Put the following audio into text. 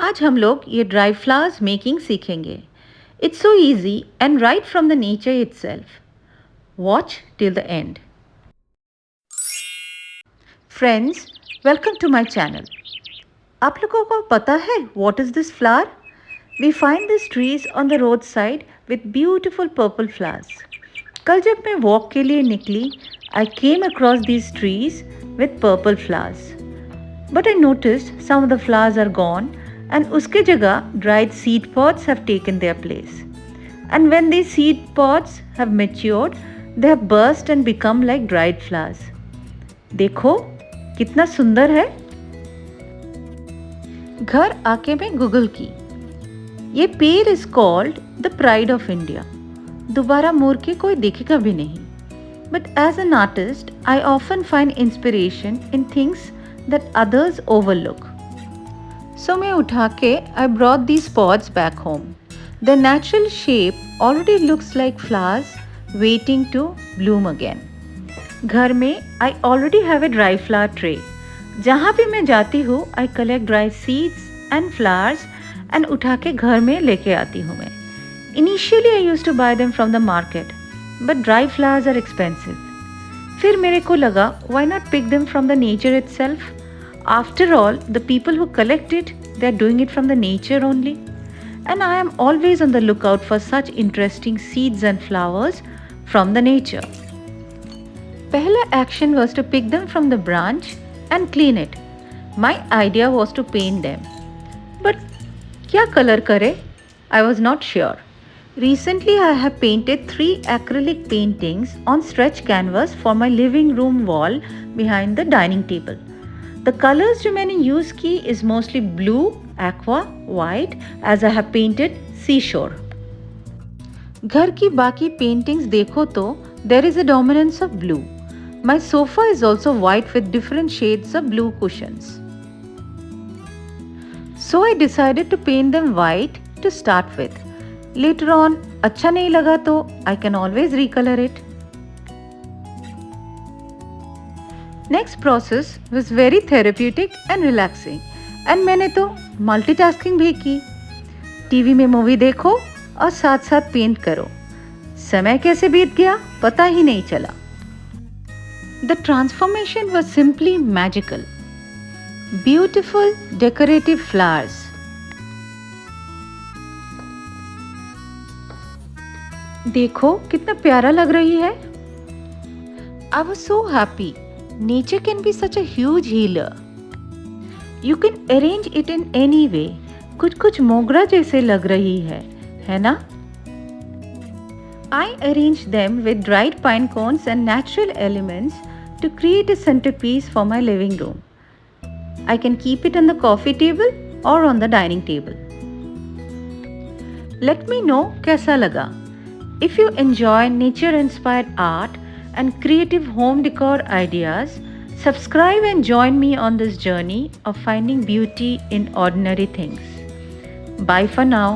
आज हम लोग ये ड्राई फ्लावर्स मेकिंग सीखेंगे. It's so easy and right from the nature itself. Watch till the end. Friends, welcome to my channel. आप लोगों को पता है what is this flower? We find this trees on the road side with beautiful purple flowers. कल जब मैं walk के लिए निकली, I came across these trees with purple flowers. But I noticed some of the flowers are gone and uske jagah dried seed pods have taken their place. And when these seed pods have matured, they have burst and become like dried flowers. देखो कितना सुंदर है. घर आके मैं Google की. ये पेड़ is called the pride of India. दोबारा मोड़ के कोई देखेगा भी नहीं. But as an artist, I often find inspiration in things that others overlook. So मैं उठा के I brought these pods back home. Their natural shape already looks like flowers waiting to bloom again. घर में I already have a dry flower tray. जहाँ भी मैं जाती हूँ I collect dry seeds and flowers and उठा के घर में लेके आती हूँ मैं. Initially I used to buy them from the market, but dry flowers are expensive. फिर मेरे को लगा why not pick them from the nature itself? After all, the people who collect it, they are doing it from the nature only. And I am always on the lookout for such interesting seeds and flowers from the nature. Pehla action was to pick them from the branch and clean it. My idea was to paint them. But kya color kare? I was not sure. Recently I have painted 3 acrylic paintings on stretch canvas for my living room wall behind the dining table. The colors जो मैंने use की is mostly blue, aqua, white as I have painted seashore. घर की बाकी paintings देखो तो there is a dominance of blue. My sofa is also white with different shades of blue cushions. So I decided to paint them white to start with. Later on, अच्छा नहीं लगा तो I can always recolor it. Next process was very therapeutic and relaxing and मैंने तो multitasking भी की. TV में movie देखो और साथ साथ पेंट करो. समय कैसे बीत गया पता ही नहीं चला. The transformation was simply magical. Beautiful decorative flowers. देखो कितना प्यारा लग रही है. I was so happy. Nature can be such a huge healer. You can arrange it in any way. कुछ मोगरा जैसे लग रही है ना? I arranged them with dried pine cones and natural elements to create a centerpiece for my living room. I can keep it on the coffee table or on the dining table. Let me know कैसा लगा. If you enjoy nature-inspired art and creative home decor ideas, subscribe and join me on this journey of finding beauty in ordinary things. Bye for now.